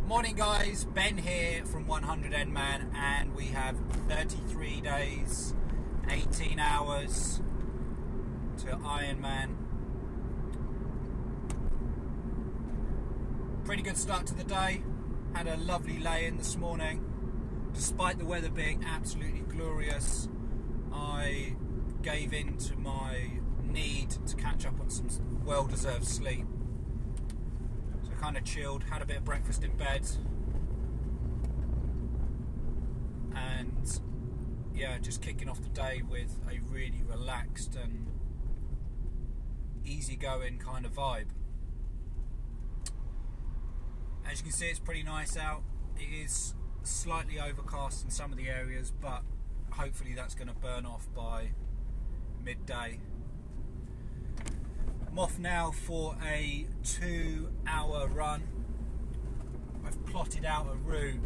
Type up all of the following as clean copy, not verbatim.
Morning guys, Ben here from 100Nman, and we have 33 days, 18 hours to Ironman. Pretty good start to the day. Had a lovely lay-in this morning. Despite the weather being absolutely glorious, I gave in to my need to catch up on some well-deserved sleep. So kind of chilled, had a bit of breakfast in bed, and yeah, just kicking off the day with a really relaxed and easygoing kind of vibe. As you can see, it's pretty nice out. It is slightly overcast in some of the areas, but hopefully that's going to burn off by midday. I'm off now for a 2-hour run. I've plotted out a route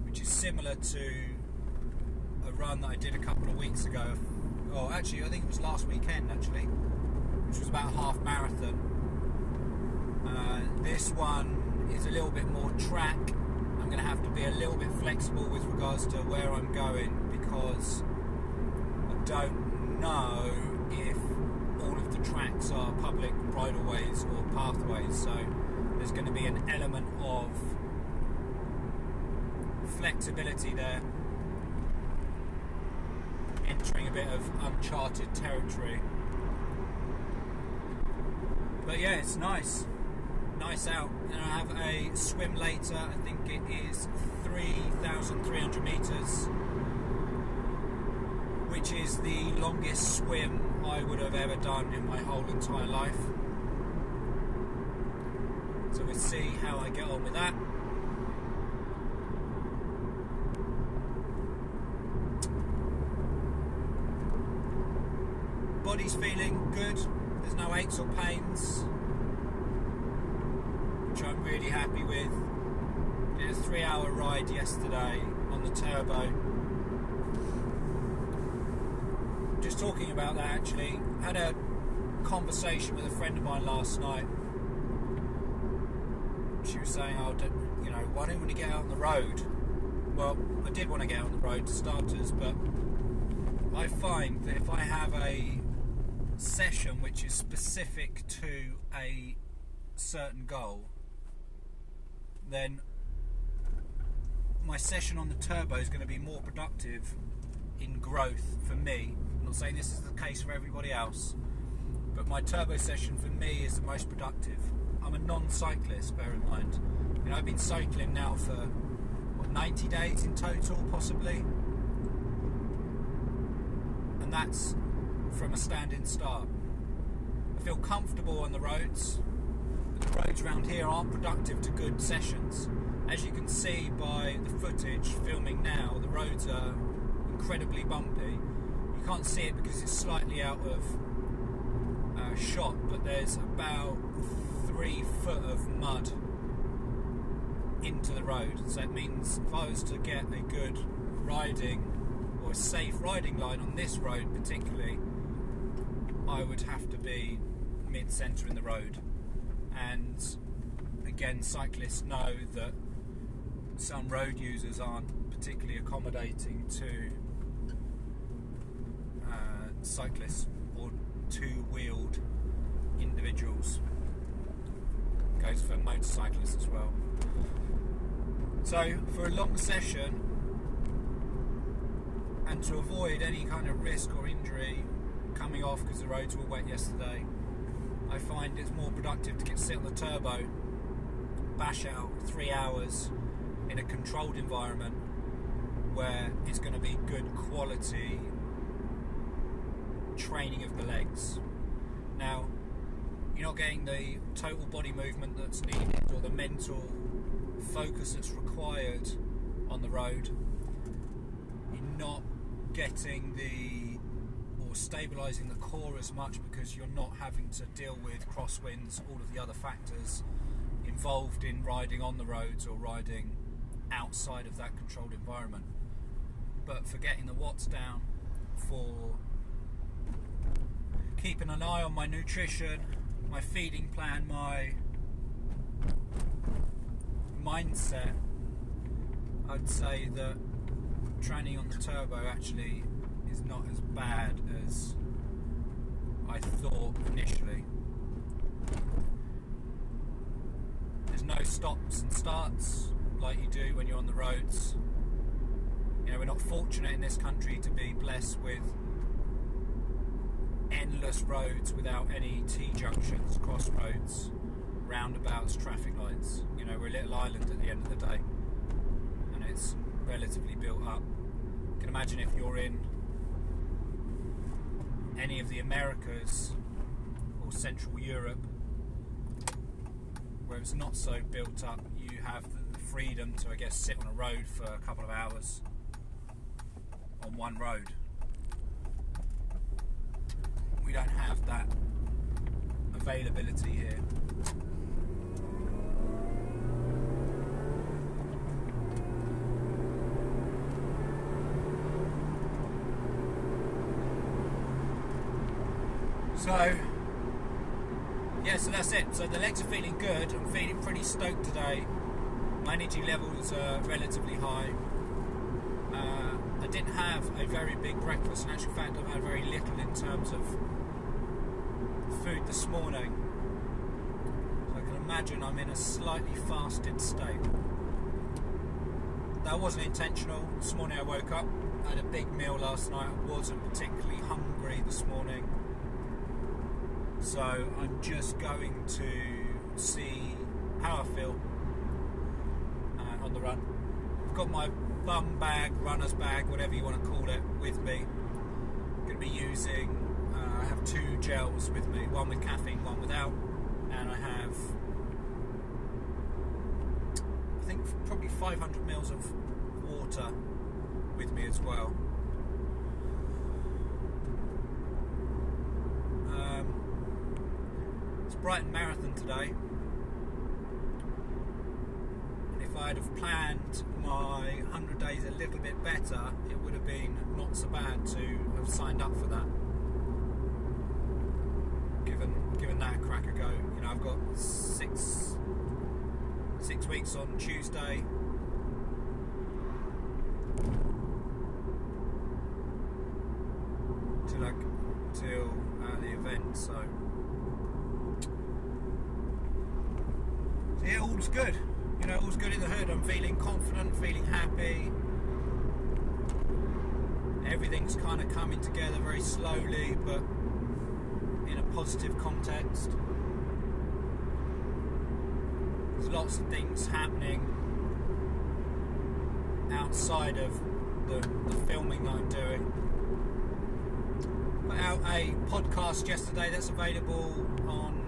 which is similar to a run that I did a couple of weeks ago. Oh, actually, I think it was last weekend actually, which was about a half marathon. This one is a little bit more track. I'm going to have to be a little bit flexible with regards to where I'm going, because I don't know if all of the tracks are public bridleways or pathways, so there's going to be an element of flexibility there, entering a bit of uncharted territory. But yeah, it's nice out. And I have a swim later. I think it is 3,300 meters, which is the longest swim I would have ever done in my whole entire life. So we'll see how I get on with that. Body's feeling good. There's no aches or pains, which I'm really happy with. Did a 3-hour ride yesterday on the turbo. Just talking about that, actually, had a conversation with a friend of mine last night. She was saying, "Oh, why don't you want to get out on the road?" Well, I did want to get out on the road to starters, but I find that if I have a session which is specific to a certain goal, then my session on the turbo is going to be more productive in growth for me. I'm not saying this is the case for everybody else, but my turbo session for me is the most productive. I'm a non-cyclist, bear in mind. I've been cycling now for 90 days in total, possibly, and that's from a standing start. I feel comfortable on the roads, but the roads around here aren't productive to good sessions. As you can see by the footage filming now, the roads are incredibly bumpy. You can't see it because it's slightly out of shot, but there's about 3 foot of mud into the road. So it means if I was to get a good riding or a safe riding line on this road particularly, I would have to be mid-centre in the road. And again, cyclists know that some road users aren't particularly accommodating to cyclists or two-wheeled individuals. Goes for motorcyclists as well. So for a long session, and to avoid any kind of risk or injury coming off because the roads were wet yesterday, I find it's more productive to sit on the turbo, bash out 3 hours in a controlled environment where it's going to be good quality training of the legs. Now, you're not getting the total body movement that's needed or the mental focus that's required on the road. You're not getting or stabilising the core as much because you're not having to deal with crosswinds, all of the other factors involved in riding on the roads or riding outside of that controlled environment. But for getting the watts down, for keeping an eye on my nutrition, my feeding plan, my mindset, I'd say that training on the turbo actually is not as bad as I thought initially. There's no stops and starts like you do when you're on the roads. You know, we're not fortunate in this country to be blessed with endless roads without any T-junctions, crossroads, roundabouts, traffic lights. You know, we're a little island at the end of the day, and it's relatively built up. You can imagine if you're in any of the Americas or Central Europe, where it's not so built up, you have the freedom to, I guess, sit on a road for a couple of hours on one road. We don't have that availability here. So, yeah, so that's it. So the legs are feeling good. I'm feeling pretty stoked today. My energy levels are relatively high. I didn't have a very big breakfast. In actual fact, I've had very little in terms of food this morning. So I can imagine I'm in a slightly fasted state. That wasn't intentional. This morning I woke up, I had a big meal last night. I wasn't particularly hungry this morning. So I'm just going to see how I feel on the run. I've got my bum bag, runner's bag, whatever you want to call it, with me. I'm going to be using, I have 2 gels with me, one with caffeine, one without, and I have, I think, probably 500 mils of water with me as well. It's Brighton Marathon today. If I'd have planned my 100 days a little bit better, it would have been not so bad to have signed up for that. Given that a crack a go. You know, I've got six weeks on Tuesday. Till the event, so yeah, all's good. You know, all's good in the hood. I'm feeling confident, feeling happy. Everything's kind of coming together very slowly, but in a positive context. There's lots of things happening outside of the filming that I'm doing. Put out a podcast yesterday that's available on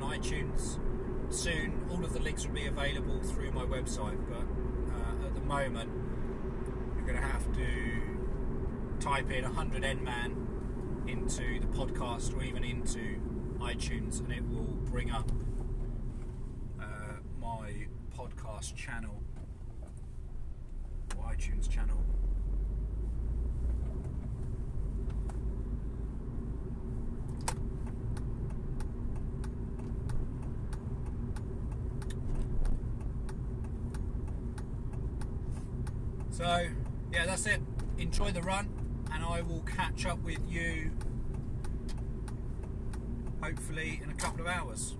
iTunes. Soon all of the links will be available through my website, but at the moment you're going to have to type in 100 N-Man into the podcast or even into iTunes, and it will bring up my podcast channel or iTunes channel. So, yeah, that's it. Enjoy the run, and I will catch up with you hopefully in a couple of hours.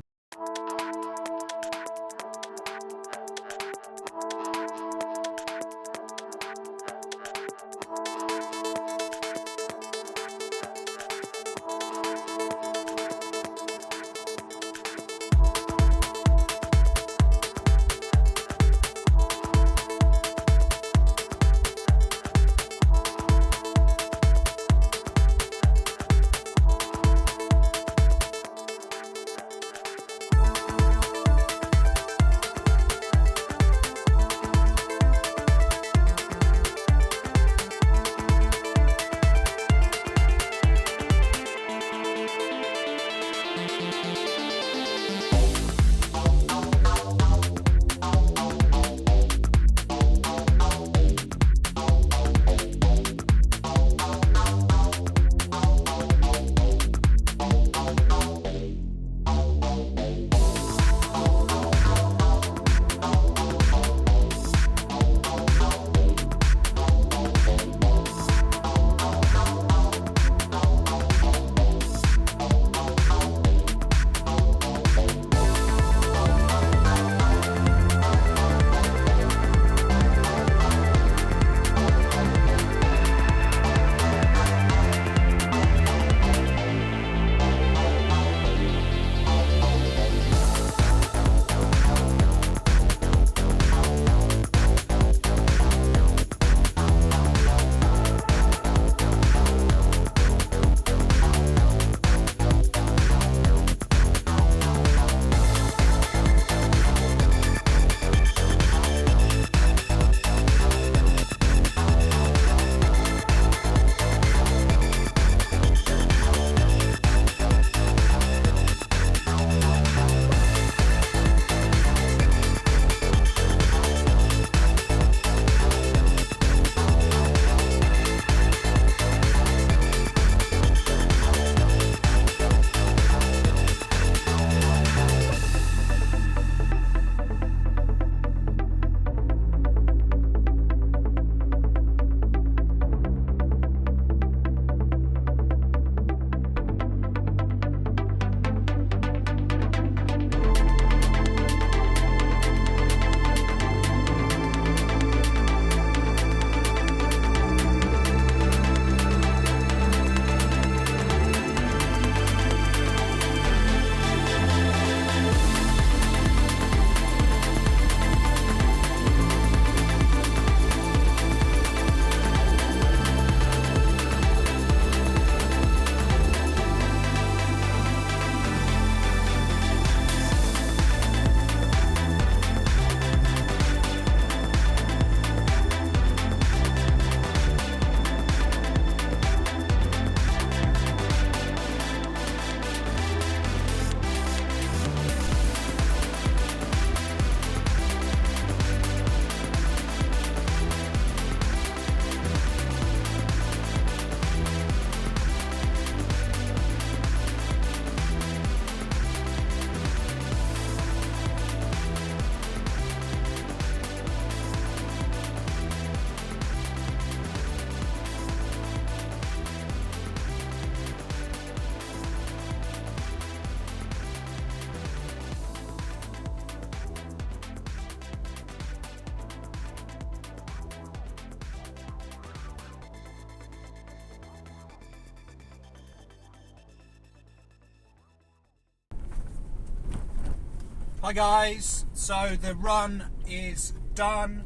Hi guys, so the run is done.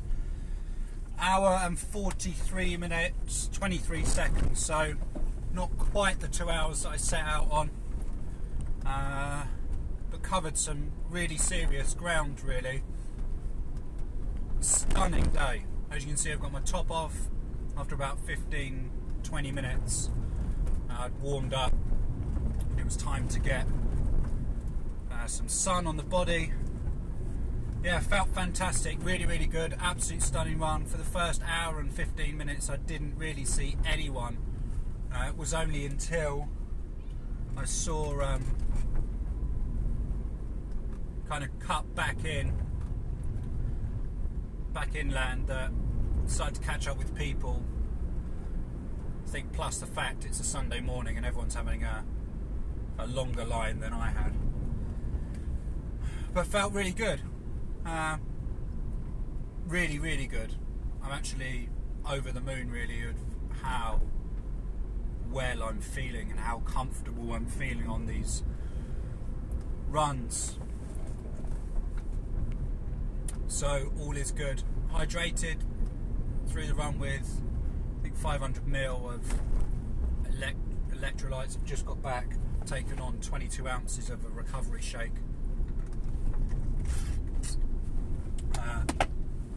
Hour and 43 minutes, 23 seconds, so not quite the 2 hours that I set out on, but covered some really serious ground really. Stunning day. As you can see, I've got my top off after about 15-20 minutes. I'd warmed up. It was time to get some sun on the body. Yeah, felt fantastic, really good, absolute stunning run. For the first hour and 15 minutes I didn't really see anyone. It was only until I saw kind of cut back inland that I started to catch up with people. I think plus the fact it's a Sunday morning and everyone's having a longer line than I had. But felt really good. Really good. I'm actually over the moon really of how well I'm feeling and how comfortable I'm feeling on these runs. So all is good. Hydrated through the run with I think 500 ml of electrolytes. I've just got back, taken on 22 ounces of a recovery shake.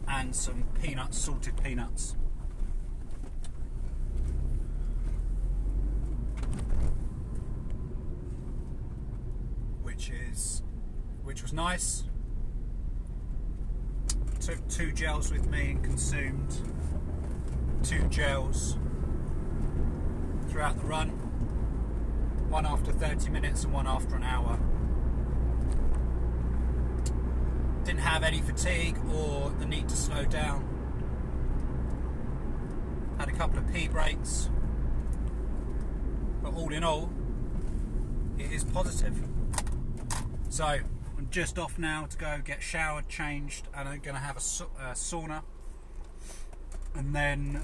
And some peanuts, salted peanuts. Which was nice. Took 2 gels with me and consumed 2 gels throughout the run. One after 30 minutes and one after an hour. Didn't have any fatigue or the need to slow down. Had a couple of pee breaks, but all in all, it is positive. So I'm just off now to go get showered, changed, and I'm going to have a sauna, and then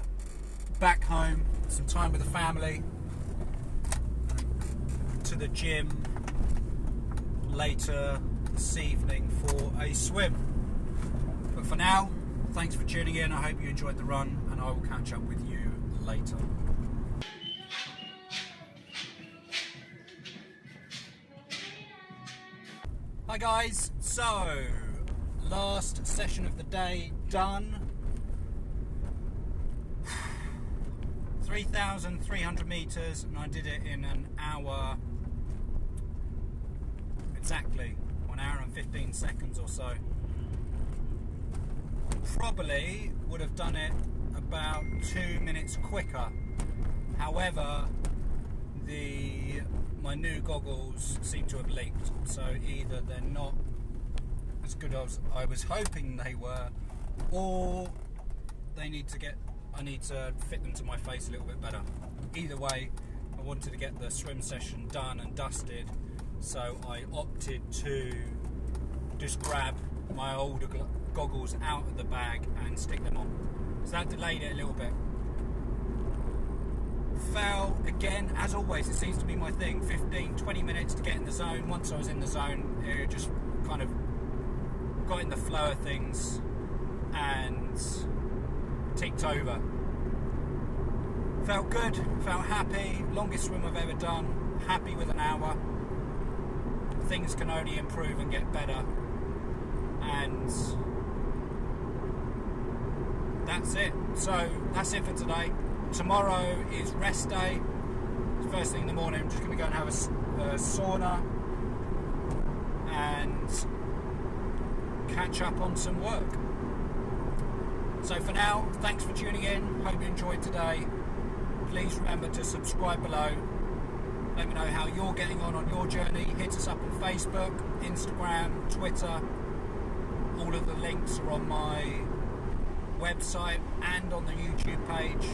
back home, some time with the family, to the gym later this evening for a swim. But for now, thanks for tuning in. I hope you enjoyed the run, and I will catch up with you later. Hi guys, so last session of the day done. 3,300 meters, and I did it in an hour exactly. 1 hour and 15 seconds or so. Probably would have done it about 2 minutes quicker. However, my new goggles seem to have leaked, so either they're not as good as I was hoping they were, or I need to fit them to my face a little bit better. Either way, I wanted to get the swim session done and dusted, so I opted to just grab my older goggles out of the bag and stick them on. So that delayed it a little bit. Fell again, as always, it seems to be my thing, 15-20 minutes to get in the zone. Once I was in the zone, it just kind of got in the flow of things and ticked over. Felt good, felt happy, longest swim I've ever done, happy with an hour. Things can only improve and get better, and that's it. So that's it for today. Tomorrow is rest day. First thing in the morning, I'm just going to go and have a sauna and catch up on some work. So for now, thanks for tuning in. Hope you enjoyed today. Please remember to subscribe below. Let me know how you're getting on your journey. Hit us up on Facebook, Instagram, Twitter. All of the links are on my website and on the YouTube page,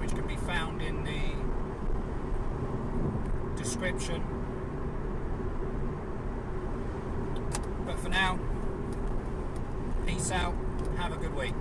which can be found in the description. But for now, peace out, have a good week.